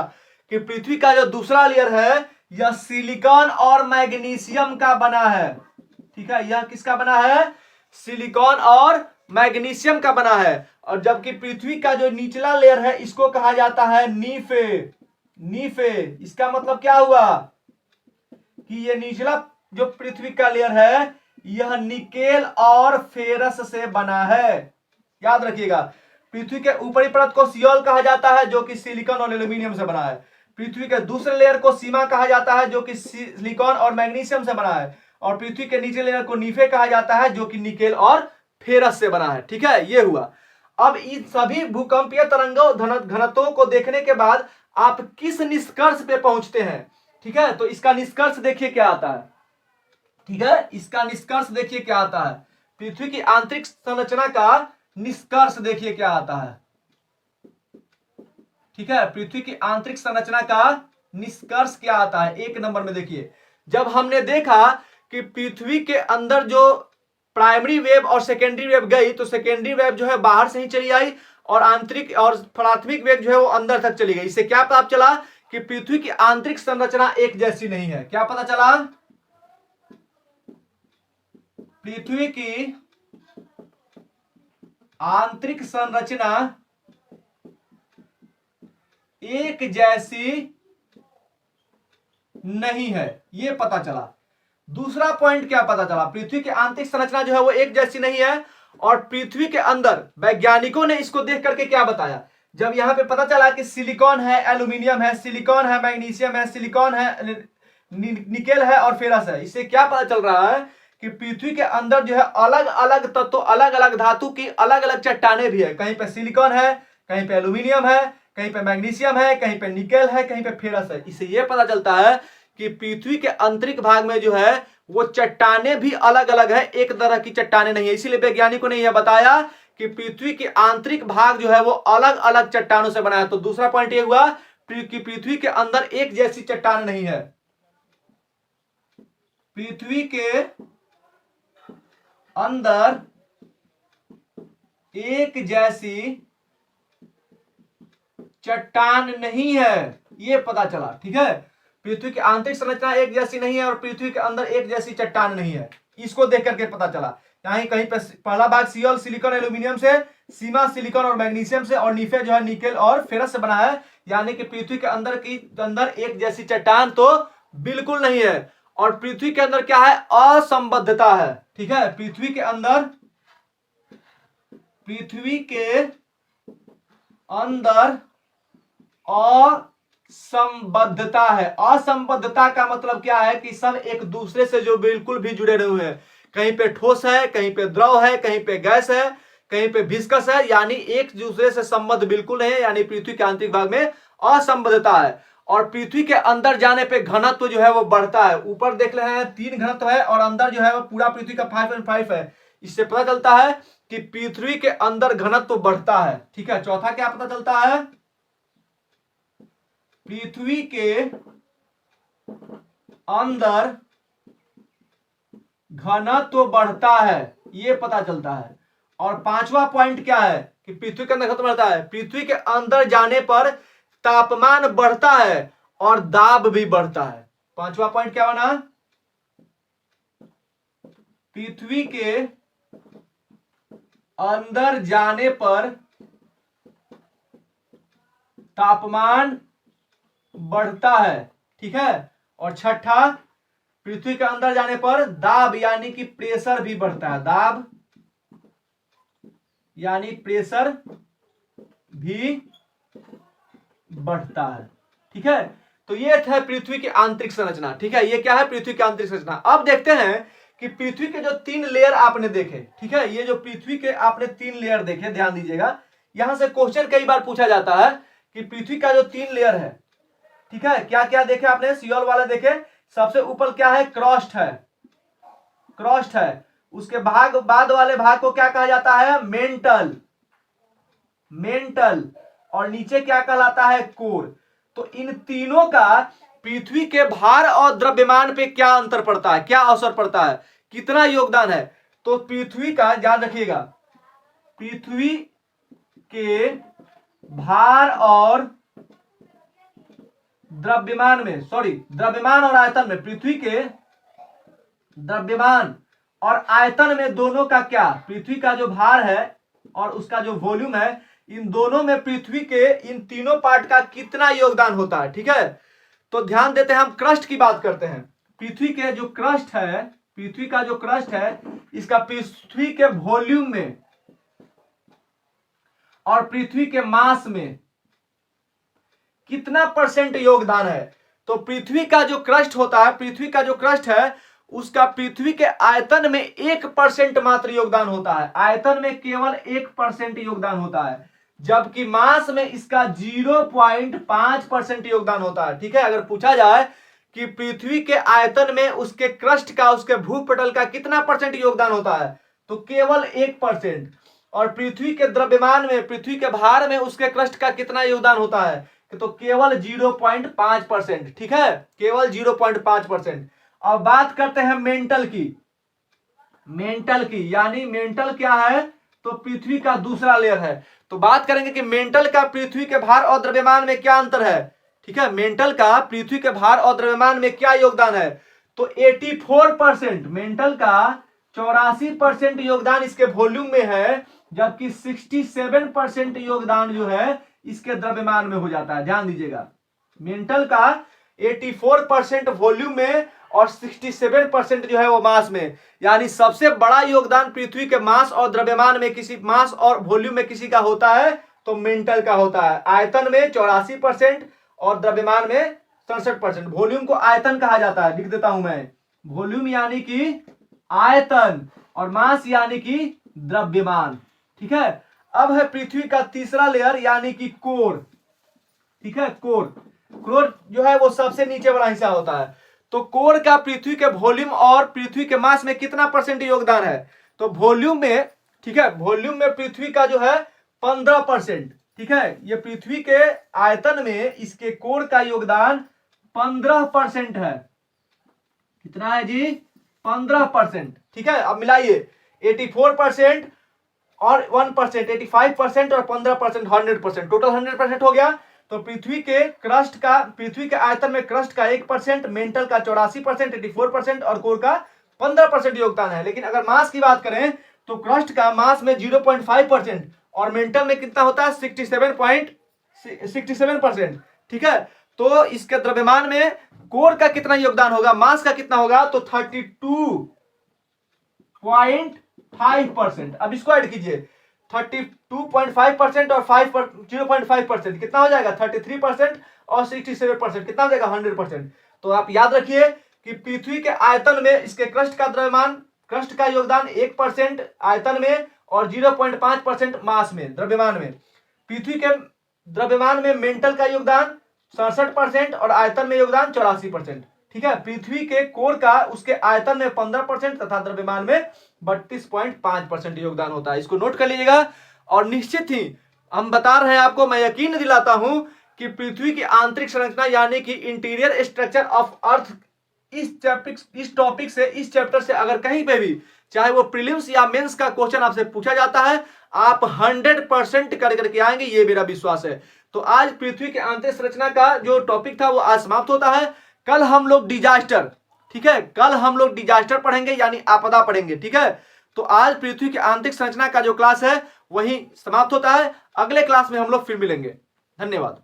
कि पृथ्वी का जो दूसरा लेयर है यह सिलिकॉन और मैग्नीशियम का बना है। ठीक है, यह किसका बना है? सिलिकॉन और मैग्नीशियम का बना है। और जबकि पृथ्वी का जो निचला लेयर है इसको कहा जाता है नीफे। नीफे, इसका मतलब क्या हुआ कि ये निचला जो पृथ्वी का लेयर है यह निकेल और फेरस से बना है। याद रखिएगा, पृथ्वी के ऊपरी परत को सियोल कहा जाता है जो कि सिलिकॉन और एल्यूमिनियम से बना है। पृथ्वी के दूसरे लेयर को सीमा कहा जाता है जो कि सिलिकॉन और मैग्नीशियम से बना है। और पृथ्वी के नीचे लेयर को नीफे कहा जाता है जो कि निकेल और फेरस से बना है। ठीक है, ये हुआ। अब इन सभी भूकंपीय तरंगों घनत्वों को देखने के बाद आप किस निष्कर्ष पे पहुंचते हैं? ठीक है, तो इसका निष्कर्ष देखिए क्या आता है। ठीक है, इसका निष्कर्ष देखिए क्या आता है। पृथ्वी की आंतरिक संरचना का निष्कर्ष देखिए क्या आता है। ठीक है, पृथ्वी की आंतरिक संरचना का निष्कर्ष क्या आता है? 1 नंबर में देखिए, जब हमने देखा कि पृथ्वी के अंदर जो प्राइमरी वेव और सेकेंडरी वेव गई तो सेकेंडरी वेव जो है बाहर से ही चली आई और आंतरिक और प्राथमिक वेव जो है वो अंदर तक चली गई। इससे क्या पता चला कि पृथ्वी की आंतरिक संरचना एक जैसी नहीं है। क्या पता चला? पृथ्वी की आंतरिक संरचना एक जैसी नहीं है, यह पता चला। दूसरा पॉइंट क्या पता चला? पृथ्वी की आंतरिक संरचना जो है वो एक जैसी नहीं है। और पृथ्वी के अंदर वैज्ञानिकों ने इसको देख करके क्या बताया? जब यहां पे पता चला कि सिलिकॉन है, एल्यूमिनियम है, सिलिकॉन है, मैग्नीशियम है, सिलिकॉन है, निकेल है और फेरस है, इससे क्या पता चल रहा है कि पृथ्वी के अंदर जो है अलग अलग तत्व, अलग अलग धातु की अलग अलग चट्टाने भी है। कहीं पे सिलिकॉन है, कहीं पे एल्यूमिनियम है, कहीं पे मैग्नीशियम है, कहीं पे निकेल है, कहीं पे फेरस है। इससे यह पता चलता है कि पृथ्वी के आंतरिक भाग में जो है वो चट्टाने भी अलग अलग है, एक तरह की चट्टाने नहीं है। इसीलिए वैज्ञानिकों ने यह बताया कि पृथ्वी के आंतरिक भाग जो है वो अलग अलग चट्टानों से बना है। तो दूसरा पॉइंट ये हुआ कि पृथ्वी के अंदर एक जैसी चट्टान नहीं है। पृथ्वी के अंदर एक जैसी चट्टान नहीं है, यह पता चला। ठीक है, पृथ्वी की आंतरिक संरचना एक जैसी नहीं है और पृथ्वी के अंदर एक जैसी चट्टान नहीं है, इसको देख करके पता चला। यहीं कहीं पे पहला भाग सियोल, सिलिकॉन, एल्यूमिनियम से, सीमा सिलिकॉन और मैग्नीशियम से, और नीफे जो है निकेल और फेरस से बना है। यानी कि पृथ्वी के अंदर एक जैसी चट्टान तो बिल्कुल नहीं है। और पृथ्वी के अंदर क्या है? असंबद्धता है। ठीक है, पृथ्वी के अंदर असंबद्धता है। असंबद्धता का मतलब क्या है कि सब एक दूसरे से जो बिल्कुल भी जुड़े हुए हैं। कहीं पे ठोस है, कहीं पे द्रव है, कहीं पे गैस है, कहीं पे विस्कस है, यानी एक दूसरे से संबद्ध बिल्कुल नहीं है। यानी पृथ्वी के आंतरिक भाग में असंबद्धता है। और पृथ्वी के अंदर जाने पे घनत्व जो है वो बढ़ता है। ऊपर देख रहे हैं 3 घनत्व है और अंदर जो है वो पूरा पृथ्वी का 5.5 है। इससे पता चलता है कि पृथ्वी के अंदर घनत्व बढ़ता है। ठीक है, चौथा क्या पता चलता है? पृथ्वी के अंदर घनत्व बढ़ता है, ये पता चलता है। और पांचवा पॉइंट क्या है कि पृथ्वी के अंदर घनत्व बढ़ता है, पृथ्वी के अंदर जाने पर तापमान बढ़ता है और दाब भी बढ़ता है। पांचवा पॉइंट क्या बना, पृथ्वी के अंदर जाने पर तापमान बढ़ता है, ठीक है। और छठा, पृथ्वी के अंदर जाने पर दाब यानी कि प्रेशर भी बढ़ता है, दाब यानी प्रेशर भी बढ़ता है, ठीक है। तो ये है पृथ्वी की आंतरिक संरचना, ठीक है। ये क्या है, पृथ्वी की आंतरिक संरचना। अब देखते हैं कि पृथ्वी के जो 3 लेयर आपने देखे, ठीक है, ये जो पृथ्वी के आपने 3 लेयर देखे, ध्यान दीजिएगा। यहां से क्वेश्चन कई बार पूछा जाता है कि पृथ्वी का जो 3 लेयर है, ठीक है, क्या क्या देखे आपने, सियोल वाले देखे। सबसे ऊपर क्या है, क्रस्ट है, क्रस्ट है। उसके बाद वाले भाग को क्या कहा जाता है, मेंटल, मेंटल। और नीचे क्या कहलाता है, कोर। तो इन तीनों का पृथ्वी के भार और द्रव्यमान पे क्या अंतर पड़ता है, क्या असर पड़ता है, कितना योगदान है। तो पृथ्वी का याद रखिएगा, पृथ्वी के भार और द्रव्यमान में, सॉरी, द्रव्यमान और आयतन में, पृथ्वी के द्रव्यमान और आयतन में दोनों का क्या, पृथ्वी का जो भार है और उसका जो वॉल्यूम है, इन दोनों में पृथ्वी के इन तीनों पार्ट का कितना योगदान होता है, ठीक है। तो ध्यान देते हैं, हम क्रस्ट की बात करते हैं। पृथ्वी के जो क्रस्ट है, पृथ्वी का जो क्रस्ट है, इसका पृथ्वी के वॉल्यूम में और पृथ्वी के मास में कितना % योगदान है। तो पृथ्वी का जो क्रस्ट होता है, पृथ्वी का जो क्रस्ट है, उसका पृथ्वी के आयतन में 1% मात्र योगदान होता है, आयतन में केवल 1% योगदान होता है, जबकि मास में इसका 0.5% योगदान होता है, ठीक है। अगर पूछा जाए कि पृथ्वी के आयतन में उसके क्रस्ट का, उसके भूपटल का कितना % योगदान होता है, तो केवल 1%। और पृथ्वी के द्रव्यमान में, पृथ्वी के भार में उसके क्रस्ट का कितना योगदान होता है, तो केवल 0.5%, ठीक है, केवल 0.5%। अब बात करते हैं मेंटल की, मेंटल की, यानी मेंटल क्या है, तो पृथ्वी का दूसरा लेयर है। तो बात करेंगे कि मेंटल का पृथ्वी के भार और द्रव्यमान में क्या अंतर है, ठीक है, मेंटल का पृथ्वी के भार और द्रव्यमान में क्या योगदान है। तो 84%, मेंटल का 84% योगदान इसके वॉल्यूम में है, जबकि 67% योगदान जो है इसके द्रव्यमान में हो जाता है। ध्यान दीजिएगा, मेंटल का 84% वॉल्यूम में और 67% जो है वो मास में, यानी सबसे बड़ा योगदान पृथ्वी के मास और द्रव्यमान में, किसी मास और वॉल्यूम में किसी का होता है तो मेंटल का होता है। आयतन में 84% और द्रव्यमान में 67%। वॉल्यूम को आयतन कहा जाता है, लिख देता हूं मैं, वॉल्यूम यानी कि आयतन और मास यानी कि द्रव्यमान, ठीक है। अब है पृथ्वी का तीसरा लेयर यानी कि कोर, ठीक है, कोर। कोर जो है वो सबसे नीचे वाला हिस्सा होता है। तो कोर का पृथ्वी के वॉल्यूम और पृथ्वी के मास में कितना % योगदान है, तो वॉल्यूम में, ठीक है, वॉल्यूम में पृथ्वी का जो है 15%, ठीक है। ये पृथ्वी के आयतन में इसके कोर का योगदान 15% है। कितना है जी, 15%, ठीक है। अब मिलाइए, 84% और 1%, 85% और 15%, 100%, टोटल 100% हो गया। तो पृथ्वी के क्रस्ट का, पृथ्वी के आयतन में क्रस्ट का 1%, मेंटल का 84%, 84% और कोर का 15% योगदान है। लेकिन अगर मास की बात करें तो क्रस्ट का मास में 0.5% और मेंटल में कितना होता है, 67%, ठीक है। तो इसके द्रव्यमान में कोर का कितना योगदान होगा, मास का कितना होगा, तो 32.5%। अब इसको ऐड कीजिए, 32.5% और 0.5% कितना हो जाएगा, 33% और 67% कितना हो जाएगा, 100%। तो आप याद रखिए कि पृथ्वी के आयतन में इसके क्रस्ट का द्रव्यमान, क्रस्ट का योगदान 1% आयतन में और 0.5% मास में, द्रव्यमान में। पृथ्वी के द्रव्यमान में मेंटल का योगदान 67% और आयतन में योगदान 84%, ठीक है। पृथ्वी के कोर का उसके आयतन में 15% तथा द्रव्यमान में 32.5% योगदान होता है। इसको नोट कर लीजिएगा। और निश्चित ही हम बता रहे हैं आपको, मैं यकीन दिलाता हूं कि पृथ्वी की आंतरिक संरचना यानी कि इंटीरियर स्ट्रक्चर ऑफ अर्थ, इस टॉपिक से, इस चैप्टर से अगर कहीं पे भी चाहे वो प्रीलिम्स या मेंस का क्वेश्चन आपसे पूछा जाता है, आप 100% करके आएंगे, ये मेरा विश्वास है। तो आज पृथ्वी की आंतरिक संरचना का जो टॉपिक था वो आज समाप्त होता है। कल हम लोग डिजास्टर, ठीक है, कल हम लोग डिजास्टर पढ़ेंगे यानी आपदा पढ़ेंगे, ठीक है। तो आज पृथ्वी की आंतरिक संरचना का जो क्लास है वही समाप्त होता है। अगले क्लास में हम लोग फिर मिलेंगे। धन्यवाद।